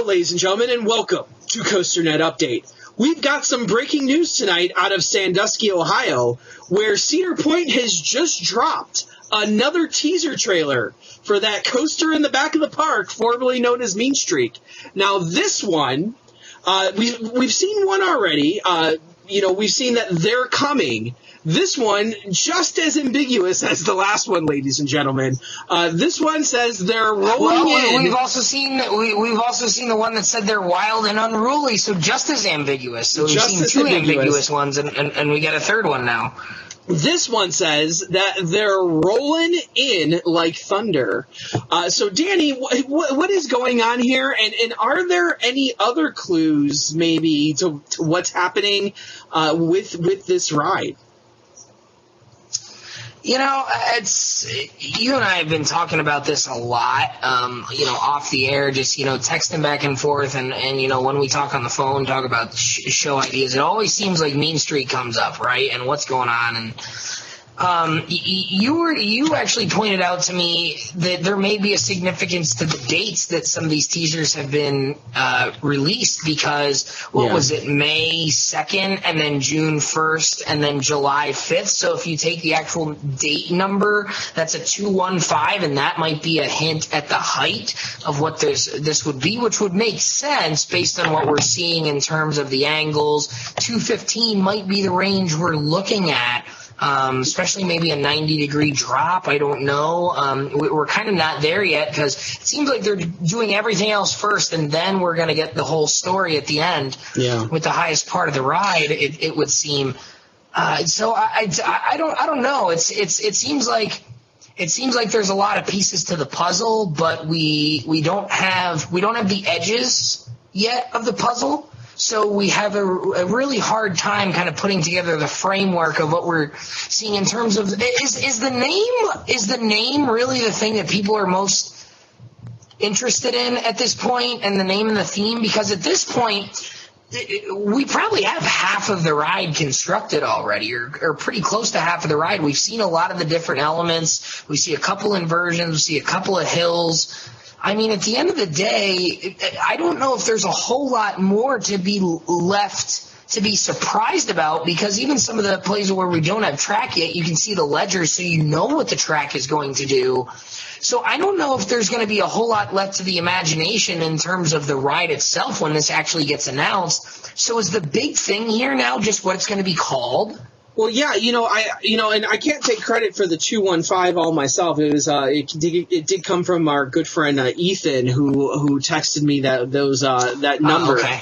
Hello, ladies and gentlemen, and welcome to COASTER-net Update. We've got some breaking news tonight out of Sandusky, Ohio, where Cedar Point has just dropped another teaser trailer for that coaster in the back of the park, formerly known as Mean Streak. Now, this one, we've seen one already. We've seen that they're coming. This one, just as ambiguous as the last one, ladies and gentlemen. This one says they're rolling in. We've also seen the one that said they're wild and unruly, so just as ambiguous. So we've seen two ambiguous ones, and we got a third one now. This one says that they're rolling in like thunder. So, Danny, what is going on here? And are there any other clues, maybe, to what's happening with this ride? You know, you and I have been talking about this a lot, off the air, just, texting back and forth. And when we talk on the phone, talk about show ideas, it always seems like Mean Streak comes up, right? And what's going on. And you actually pointed out to me that there may be a significance to the dates that some of these teasers have been released, because was it, May 2nd and then June 1st and then July 5th? So if you take the actual date number, that's a 215, and that might be a hint at the height of what this would be, which would make sense based on what we're seeing in terms of the angles. 215 might be the range we're looking at. Especially maybe a 90-degree drop. I don't know. We're kind of not there yet, because it seems like they're doing everything else first, and then we're going to get the whole story at the end with the highest part of the ride, it would seem. So I don't know. It seems like there's a lot of pieces to the puzzle, but we don't have the edges yet of the puzzle. So we have a really hard time kind of putting together the framework of what we're seeing in terms of is the name really the thing that people are most interested in at this point, and the name and the theme? Because at this point, we probably have half of the ride constructed already, or pretty close to half of the ride. We've seen a lot of the different elements. We see a couple inversions. We see a couple of hills. I mean, at the end of the day, I don't know if there's a whole lot more to be left to be surprised about, because even some of the places where we don't have track yet, you can see the ledgers, so you know what the track is going to do. So I don't know if there's going to be a whole lot left to the imagination in terms of the ride itself when this actually gets announced. So is the big thing here now just what it's going to be called? Well, yeah, and I can't take credit for the 215 all myself. It was it did come from our good friend Ethan, who texted me that number. Okay.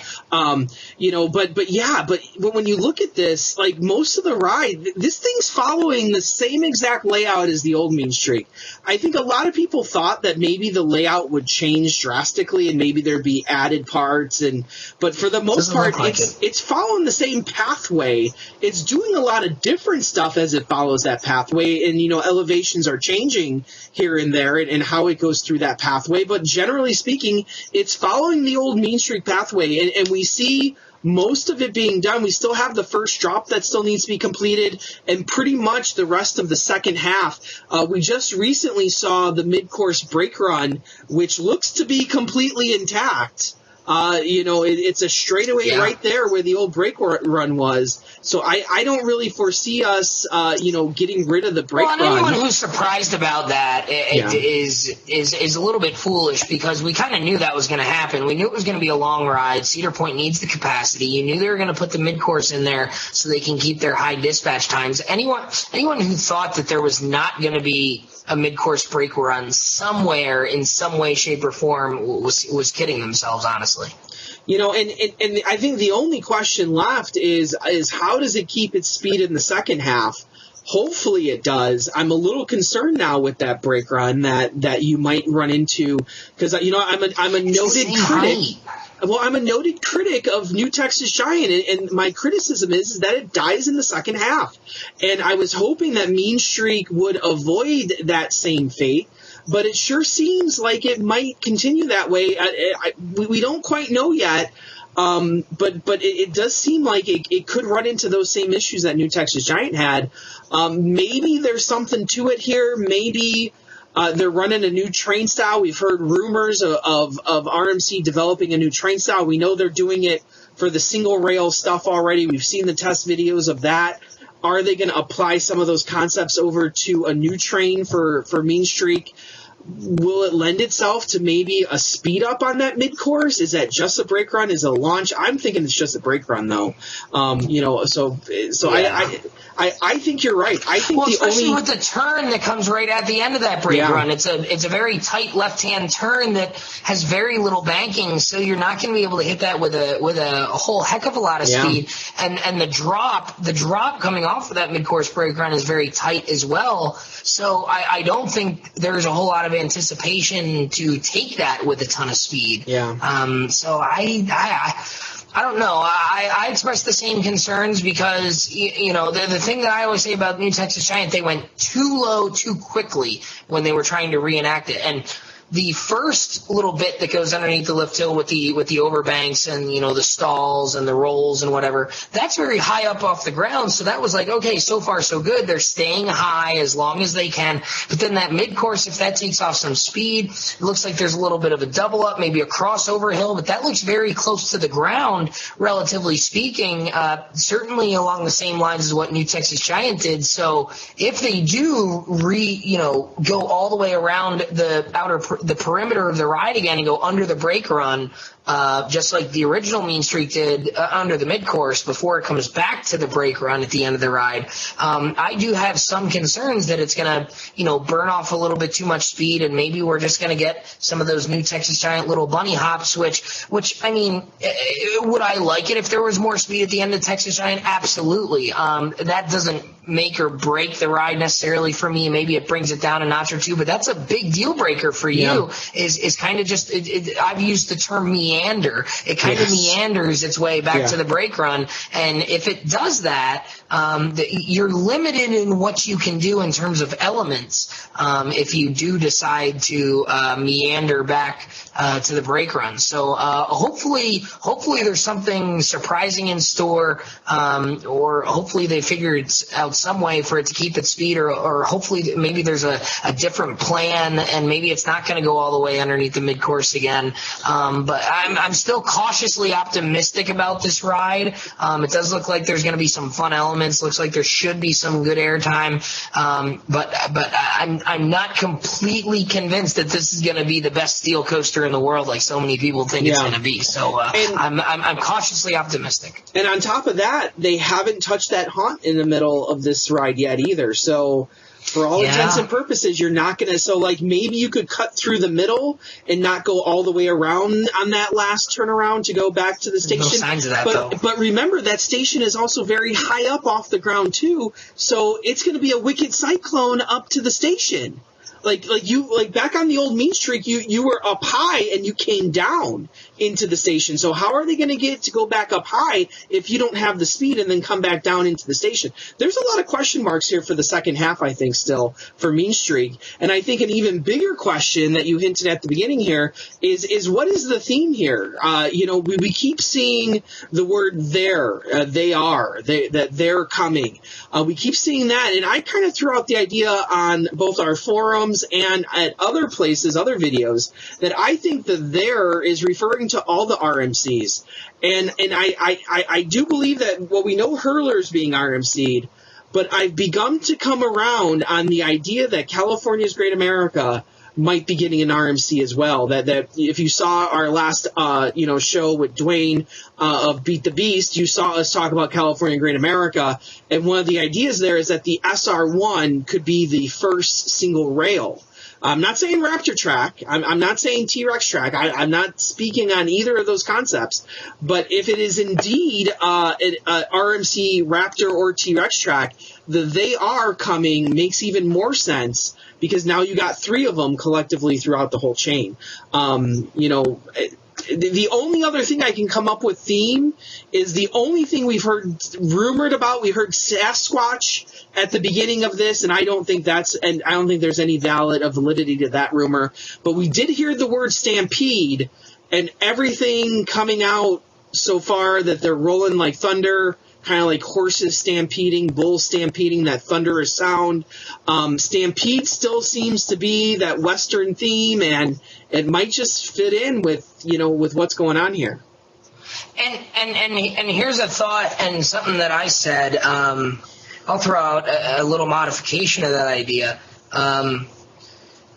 But when you look at this, like most of the ride, this thing's following the same exact layout as the old Mean Streak. I think a lot of people thought that maybe the layout would change drastically and maybe there'd be added parts, but for the most part, it's following the same pathway. It's doing a lot of different stuff as it follows that pathway, and elevations are changing here and there, and how it goes through that pathway, but generally speaking, it's following the old Mean Streak pathway, and we see most of it being done. We still have the first drop that still needs to be completed, and pretty much the rest of the second half. We just recently saw the mid-course brake run, which looks to be completely intact. It's a straightaway right there where the old brake run was. So I don't really foresee us, getting rid of the brake run. Anyone who's surprised about that is a little bit foolish, because we kind of knew that was going to happen. We knew it was going to be a long ride. Cedar Point needs the capacity. You knew they were going to put the mid-course in there so they can keep their high dispatch times. Anyone who thought that there was not going to be a mid-course brake run somewhere in some way, shape, or form was kidding themselves, honestly. And I think the only question left is how does it keep its speed in the second half? Hopefully it does. I'm a little concerned now with that brake run that you might run into, because I'm a noted critic. Well, I'm a noted critic of New Texas Giant, and my criticism is that it dies in the second half. And I was hoping that Mean Streak would avoid that same fate, but it sure seems like it might continue that way. We don't quite know yet, but it does seem like it could run into those same issues that New Texas Giant had. Maybe there's something to it here. Maybe They're running a new train style. We've heard rumors of RMC developing a new train style. We know they're doing it for the single rail stuff already. We've seen the test videos of that. Are they going to apply some of those concepts over to a new train for Mean Streak? Will it lend itself to maybe a speed up on that mid course? Is that just a brake run? Is it a launch? I'm thinking it's just a brake run, though. I think you're right. I think especially with the turn that comes right at the end of that brake run, it's a very tight left hand turn that has very little banking, so you're not going to be able to hit that with a whole heck of a lot of speed. And the drop coming off of that mid course brake run is very tight as well. So I don't think there's a whole lot of anticipation to take that with a ton of speed. So I don't know. I express the same concerns because, the thing that I always say about New Texas Giant, they went too low too quickly when they were trying to reenact it. And the first little bit that goes underneath the lift hill with the overbanks and, the stalls and the rolls and whatever, that's very high up off the ground. So that was like, okay, so far so good. They're staying high as long as they can. But then that mid-course, if that takes off some speed, it looks like there's a little bit of a double up, maybe a crossover hill, but that looks very close to the ground, relatively speaking, certainly along the same lines as what New Texas Giant did. So if they do go all the way around the perimeter of the ride again and go under the brake run, just like the original Mean Streak did under the mid-course before it comes back to the brake run at the end of the ride. I do have some concerns that it's going to, burn off a little bit too much speed, and maybe we're just going to get some of those New Texas Giant little bunny hops, which I mean, would I like it if there was more speed at the end of Texas Giant? Absolutely. That doesn't make or break the ride necessarily for me. Maybe it brings it down a notch or two, but that's a big deal breaker for you. Is kind of just I've used the term meander. It kind of meanders its way back to the brake run, and if it does that, you're limited in what you can do in terms of elements if you do decide to meander back to the brake run. So hopefully there's something surprising in store, or hopefully they figured out some way for it to keep its speed, or hopefully maybe there's a different plan, and maybe it's not going to go all the way underneath the mid-course again. But I'm still cautiously optimistic about this ride. It does look like there's going to be some fun elements. Looks like there should be some good airtime. But I'm not completely convinced that this is going to be the best steel coaster in the world, like so many people think it's going to be. So I'm cautiously optimistic. And on top of that, they haven't touched that haunt in the middle of this ride yet either. So for all intents and purposes, you're not going to. So, maybe you could cut through the middle and not go all the way around on that last turnaround to go back to the station. No signs of that, though. But remember, that station is also very high up off the ground, too. So it's going to be a wicked cyclone up to the station. Like back on the old Mean Streak, you were up high and you came down into the station. So how are they going to get to go back up high if you don't have the speed and then come back down into the station? There's a lot of question marks here for the second half, I think, still for Mean Streak. And I think an even bigger question that you hinted at the beginning here is what is the theme here? We keep seeing the word there, that they're coming. We keep seeing that, and I kind of threw out the idea on both our forums and at other places, other videos, that I think the there is referring to all the RMCs. And I do believe that, we know Hurler's being RMC'd, but I've begun to come around on the idea that California's Great America might be getting an RMC as well. That if you saw our last show with Dwayne of Beat the Beast, you saw us talk about California Great America, and one of the ideas there is that the SR1 could be the first single rail. I'm not saying Raptor track. I'm not saying T-Rex track. I'm not speaking on either of those concepts. But if it is indeed an RMC Raptor or T-Rex track, they are coming makes even more sense, because now you got three of them collectively throughout the whole chain. The only other thing I can come up with theme is the only thing we've heard rumored about. We heard Sasquatch at the beginning of this, and I don't think there's any validity to that rumor. But we did hear the word Stampede, and everything coming out so far that they're rolling like thunder kind of like horses stampeding, bulls stampeding, that thunderous sound. Stampede still seems to be that Western theme, and it might just fit in with what's going on here. And here's a thought and something that I said. I'll throw out a little modification of that idea.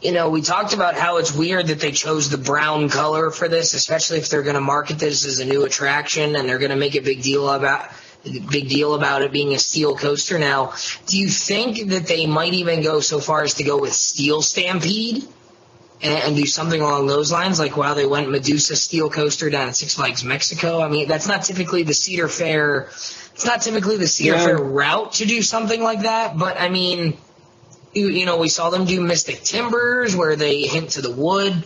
We talked about how it's weird that they chose the brown color for this, especially if they're going to market this as a new attraction and they're going to make a big deal about it being a steel coaster. Now, do you think that they might even go so far as to go with Steel Stampede and do something along those lines? Like, wow, they went Medusa Steel Coaster down at Six Flags Mexico. I mean, that's not typically the Cedar Fair. It's not typically the Cedar Fair route to do something like that. But, I mean, we saw them do Mystic Timbers, where they hint to the wood,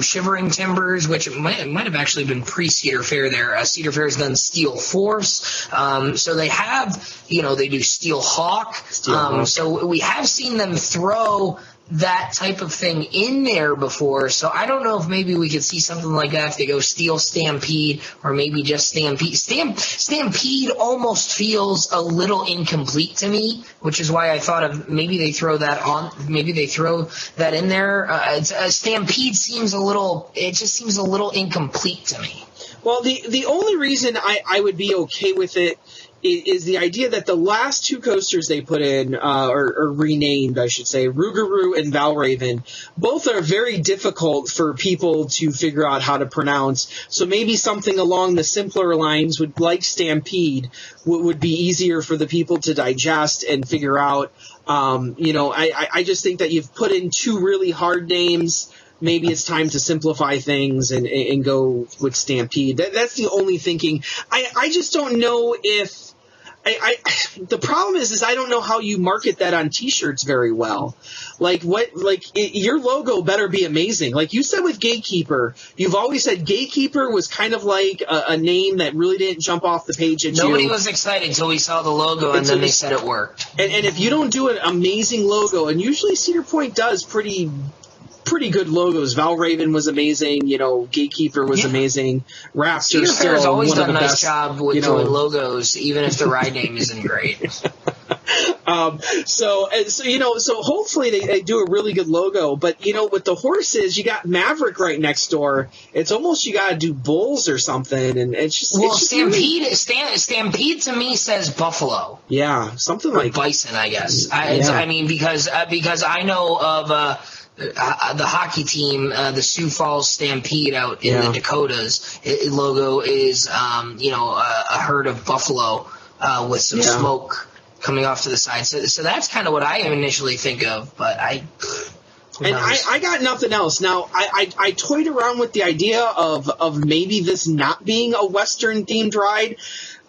Shivering Timbers, which it might have actually been pre-Cedar Fair there. Cedar Fair's done Steel Force. So they have, they do Steel Hawk. So we have seen them throw that type of thing in there before. So I don't know if maybe we could see something like that if they go Steel Stampede or maybe just Stampede. Stampede almost feels a little incomplete to me, which is why I thought of maybe they throw that in there. Stampede seems a little incomplete to me. Well, the only reason I would be okay with it is the idea that the last two coasters they put in, or renamed, I should say, Rougarou and Valraven, both are very difficult for people to figure out how to pronounce. So maybe something along the simpler lines, like Stampede, would be easier for the people to digest and figure out. I just think that you've put in two really hard names. Maybe it's time to simplify things and go with Stampede. That's the only thinking. I just don't know if the problem is I don't know how you market that on T-shirts very well. Your logo better be amazing. Like you said with Gatekeeper, you've always said Gatekeeper was kind of like a name that really didn't jump off the page at you. Nobody was excited until we saw the logo, and then they said it worked. And if you don't do an amazing logo, and usually Cedar Point does pretty good logos. Valraven was amazing. Gatekeeper was amazing. Raptor Cedar Fair's always one done of the a nice best, job with doing logos, even if the ride name isn't great. So hopefully they do a really good logo. But with the horses, you got Maverick right next door. It's almost you got to do bulls or something, and it's just Stampede. Stampede to me says buffalo. Yeah, something like bison, I guess. I mean, because I know of. The hockey team, the Sioux Falls Stampede out in the Dakotas, logo is, a herd of buffalo with some smoke coming off to the side. So that's kind of what I initially think of, but I got nothing else. Now, I toyed around with the idea of maybe this not being a Western-themed ride,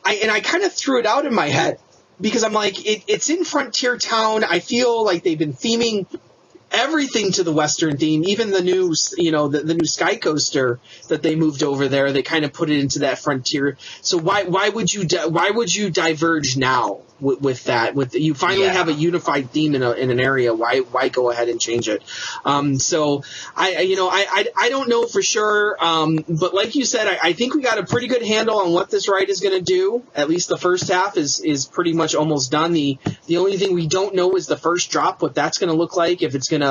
and I kind of threw it out in my head because I'm like, it's in Frontier Town. I feel like they've been theming everything to the Western theme, even the new, the new Sky Coaster that they moved over there. They kind of put it into that Frontier. So why would you diverge now with that? You finally have a unified theme in an area. Why go ahead and change it? So I don't know for sure. But like you said, I think we got a pretty good handle on what this ride is going to do. At least the first half is pretty much almost done. The only thing we don't know is the first drop, what that's going to look like, if it's going to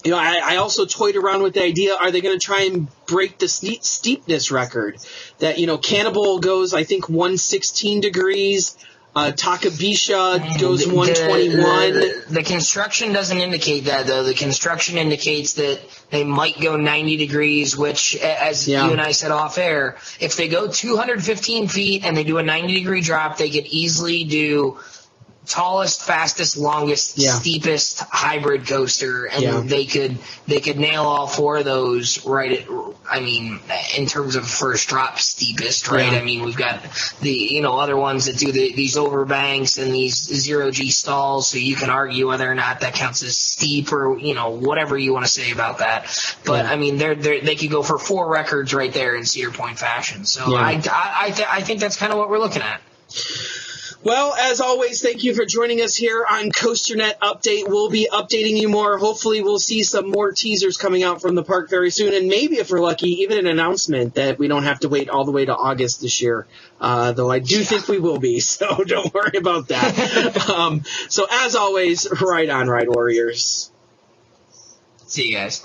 I also toyed around with the idea, are they going to try and break the steepness record? That, Cannibal goes, I think, 116 degrees. Takabisha goes 121. The construction doesn't indicate that, though. The construction indicates that they might go 90 degrees, which, as you and I said off air, if they go 215 feet and they do a 90-degree drop, they could easily do tallest, fastest, longest, steepest hybrid coaster, and they could nail all four of those in terms of first drop steepest, right? I mean, we've got the other ones that do these overbanks and these zero-G stalls, so you can argue whether or not that counts as steep or whatever you want to say about that. But I mean, they could go for 4 records right there in Cedar Point fashion. So I think that's kind of what we're looking at. Well, as always, thank you for joining us here on COASTER-net Update. We'll be updating you more. Hopefully, we'll see some more teasers coming out from the park very soon, and maybe, if we're lucky, even an announcement that we don't have to wait all the way to August this year, though I do think we will be, so don't worry about that. So, as always, ride on, Ride Warriors. See you guys.